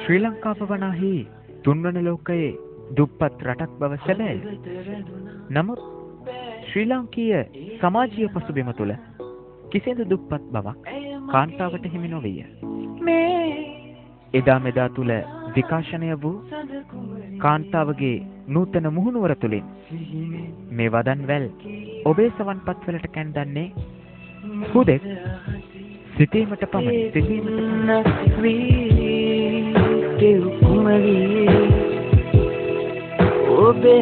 ශ්‍රී ලංකාව වනාහි තුන්වන ලෝකයේ දුප්පත් රටක් බව සැබෑය. නමුත් ශ්‍රී ලාංකීය සමාජීය පසුබිම තුළ කිසිදු දුප්පත් බවක් කාන්තාවට හිමි නොවිය. එදා මෙදා තුළ විකාශනය වූ කාන්තාවගේ නූතන මුහුණුවර තුළින් මේ වදන් වැල් ඔබේ සවන්පත් වලට කැඳන්නේ හුදෙක් සිටීමට පමණි. ඔබේ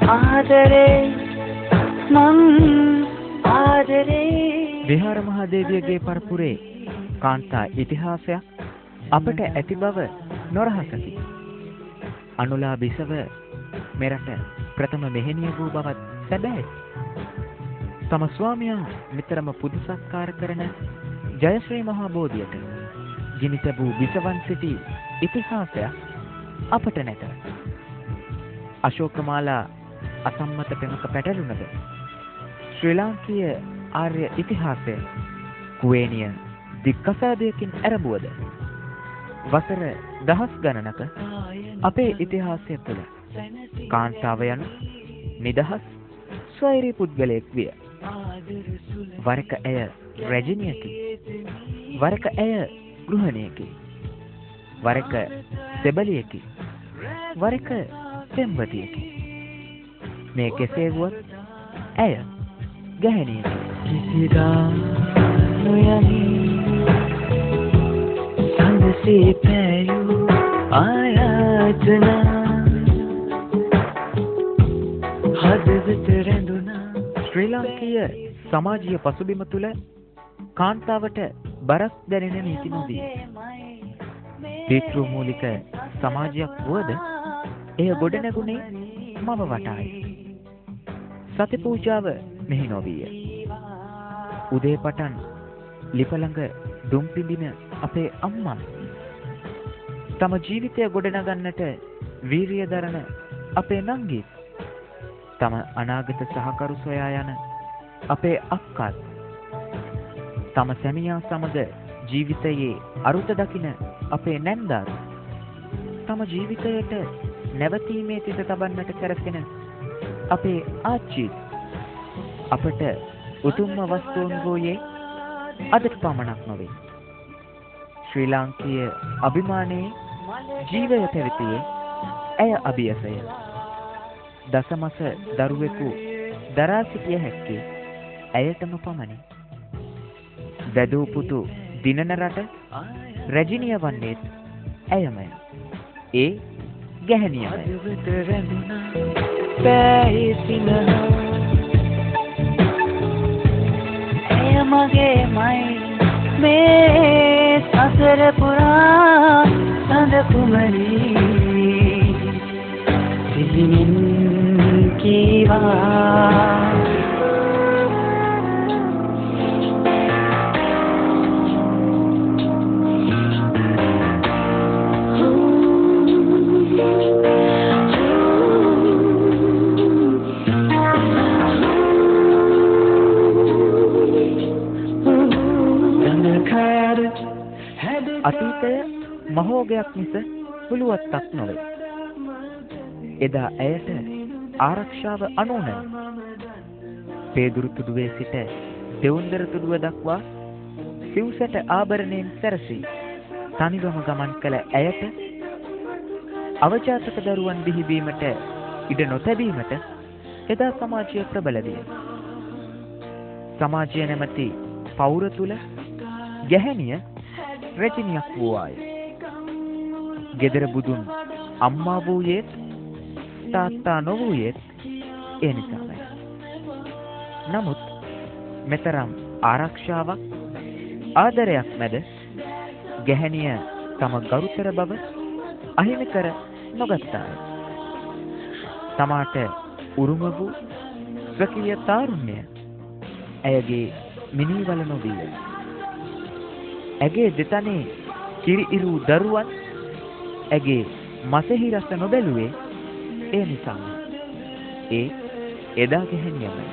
ආදරේ මං ආදරේ විහාර මහදේවියගේ පරපුරේ කාන්තා ඉතිහාසයක් අපට ඇති බව නොරහසකි. අනුලා බිසව මෙරට ප්‍රථම මෙහෙණිය වූ බවත් සැබෑයි. තම ස්වාමියා නිතරම පුද සත්කාර කරන ජයශ්‍රී මහා බෝධියට ගිනි තැබූ බිසවන් සිටි ඉතිහාසයක් අපට නැත. අශෝකමාලා අසම්මත පෙමක පැටළුණද ශ්‍රී ලාංකීය ආර්ය ඉතිහාසය කුවේණිය දික්කසාදයකින් ඇරඹුවද වසර දහස් ගණනක අපේ ඉතිහාසය තුළ කාන්තාව යන නිදහස් ස්වෛරී පුද්ගලයෙක් විය. වරක ඇය රැජිනියකි, වරක ඇය ගෘහණියකි, වරක සෙබලියකි, වරක පෙම්වතියකි. මේ කෙසේ වුවත් ඇය ගැහැණියකි. කිසිදා නොයනි සඳසේ පැයූ ආයාචනා හදවත රැඳුණා. ශ්‍රී ලාංකීය සමාජීය පසුබිම තුළ කාන්තාවට බරක් දැනෙන නීති නොවිය. පීතෘ මූලික සමාජයක් වුවද එය ගොඩනැගුණේ මව වටායි. සති පූජාව මෙහි නොවිය. උදේ පටන් ලිපළඟ දුම් පිඹින අපේ අම්මා තම ජීවිතය ගොඩනගන්නට වීරිය දරන අපේ නංගි තම අනාගත සහකරු සොයා යන අපේ අක්කා තම සැමියා සමග ජීවිතයේ අරුත දකින අපේ නැන්දා තම ජීවිතයට නැවතීමේ තිත තබන්නට සැරසෙන අපේ ආච්චි අපට උතුම්ම වස්තුන් වූයේ අදට පමණක් නොවේ. ශ්‍රී ලාංකීය අභිමානයේ ජීවය පැවතියේ ඇය අභියසය. දසමස දරුවෙකු දරා සිටිය හැක්කේ ඇයටම පමණි. වැදූ පුතු දිනන රට රැජිනිය වන්නේත් ඇයමය. ඒ ගැහැණියමය. ඇය මගේමයි මේ සසර පුරා සඳ කුමරී සිහිමින් කීවා. අතීතය මහෝගයක් මිස පුළුවත්තක් නොවේ. එදා ඇයට ආරක්ෂාව අනෝනයි. පේදුරු තුඩුවේ සිට දෙවුන්දර තුඩුව දක්වා සිව්සැට ආභරණයෙන් සැරසී තනිවම ගමන් කළ ඇයට අවජාතක දරුවන් බිහිවීමට ඉඩ නොතැබීමට එදා සමාජය ප්‍රබල විය. සමාජය නැමැති පෞර තුල ගැහැණිය රැජිනියක් වූවාය. ගෙදර බුදුන් අම්මා වූයේත් තාත්තා නොවූයේත් ඒ නිසාමයි. නමුත් මෙතරම් ආරක්ෂාවක් ආදරයක් මැද ගැහැණිය තම ගරුතර බව අහිමි කර නොගත්තාය. තමාට උරුම වූ ස්වකීය තාරුණ්‍ය ඇයගේ මිනීවල නොවිය. ඇගේ දෙතනේ කිරි ඉරු දරුවන් ඇගේ මසෙහි රස නොබැලුවේ ඒ නිසාම. ඒ එදා ගැහැණියමයි.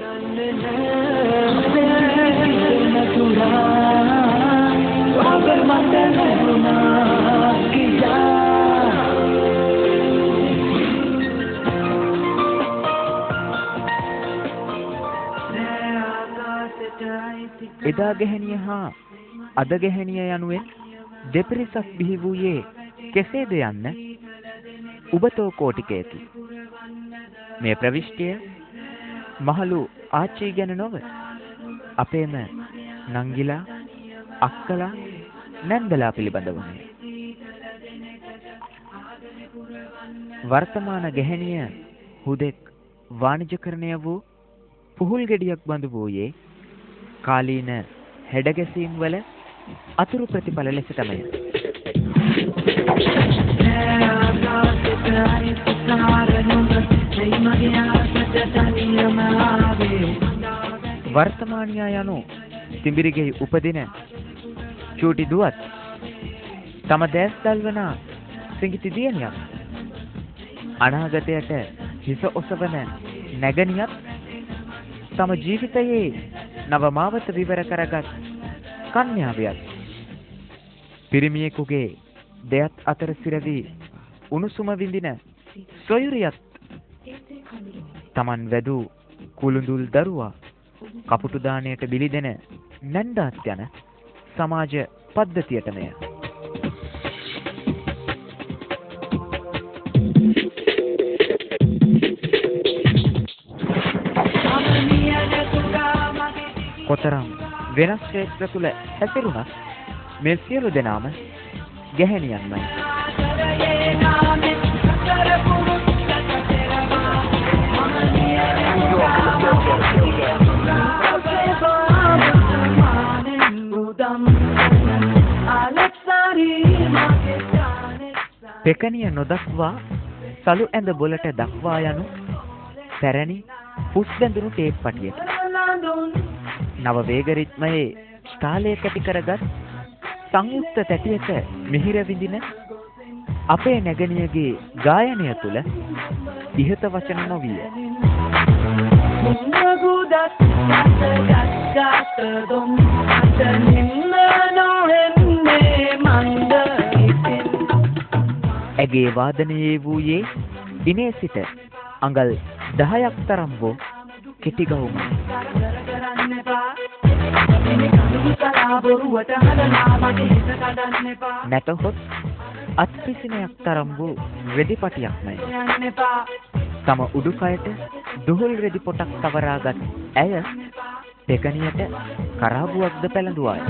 එදා ගැහැණිය හා අද ගැහැණිය යනුවෙන් දෙපිරිසක් බිහි වූයේ කෙසේද යන්න උබතෝ කෝටිකයකි. මේ ප්‍රවිෂ්ටිය මහලු ආච්චි ගැන නොව අපේම නංගිලා අක්කලා නැන්දලා පිළිබඳවයි. වර්තමාන ගැහැණිය හුදෙක් වාණිජකරණය වූ පුහුල් ගෙඩියක් බඳු වූයේ කාලීන හැඩගැසීම් වල අතුරු ප්‍රතිඵල ලෙස තමයි. වර්තමානියා යනු තිඹිරිගෙහි උපදින චූටි දුවත් තම දැස් දල්වන සිඟිති දියණියක් අනාගතයට හිස ඔසවන නැගණියක් තම ජීවිතයේ නව මාවත විවර කරගත් කන්‍යාවියක් පිරිමියෙකුගේ දෙයත් අතර සිරවි උණුසුම විඳින සොයුරියත් තමන් වැදූ කුළුඳුල් දරුවා කපුටු දාණයට බිලි දෙන නැන්දාත් යන සමාජ පද්ධතියටමය. කොතරම් වෙනස් ක්ෂේත්‍ර තුල හැසිරුණත් මේ සියලු දෙනාම ගැහැණියන්මයි. පෙකණිය නොදක්වා සලු ඇඳ බොලට දක්වා යනු පැරණි පුස් බැඳුණු ටේප් පටියකි. නව වේග රිද්මයේ තාලය කැටි කරගත් සංයුක්ත තැටියක මිහිර විඳින අපේ නැගණියගේ ගායනය තුල ඉහත වචන නොවිය. ඇගේ වාදනයේ වූයේ දිනේ සිට අඟල් 10ක් තරම් වූ කෙටි ගවුම. නැතහොත් අත්පිසිනයක් තරම් වූ රෙදිපටියක්මයි. තම උඩුකයට දුහුල් රෙදි පොටක් තවරාගත් ඇය පෙකණියට කරාබුවක්ද පැළඳුවාය.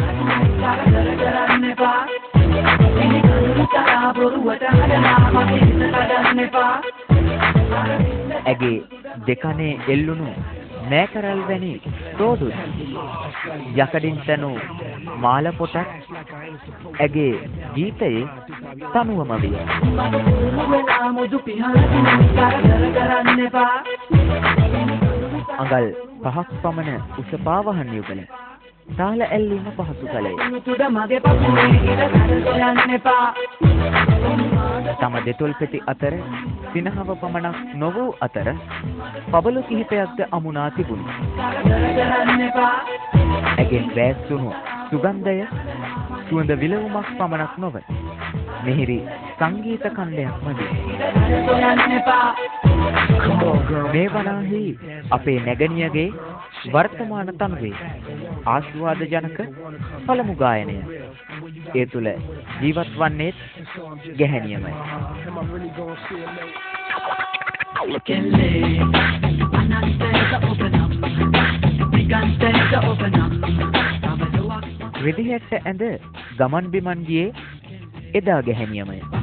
ඇගේ දෙකනේ එල්ලුණු නෑකරල් වැනි රෝදුත් යකඩින් තනු මාල පොටක් ඇගේ ගීතයේ තනුවම විය. අඟල් 5ක් පමණ උස පාවහන් යුගල තාල ඇල්ලීම පහසු කළේ. තම දෙතොල් පෙති අතර සිනහව පමණක් නොවූ අතර පබළු කිහිපයක්ද අමුණා තිබුණි. ඇගෙන් වැස්සුණු සුගන්ධය සුවඳ විලවුමක් පමණක් නොව මිහිරි සංගීත කණ්ඩයක්ම වේ. මේ වනාහි අපේ නැගණියගේ වර්තමාන තනුවේ ආස්වාද ජනක පළමු ගායනය. ඒ තුල ජීවත් වන්නේ ගැහැණියමයි. විදිහට ඇඳ ගමන් බිමන් ගියේ එදා ගැහැණියමයි.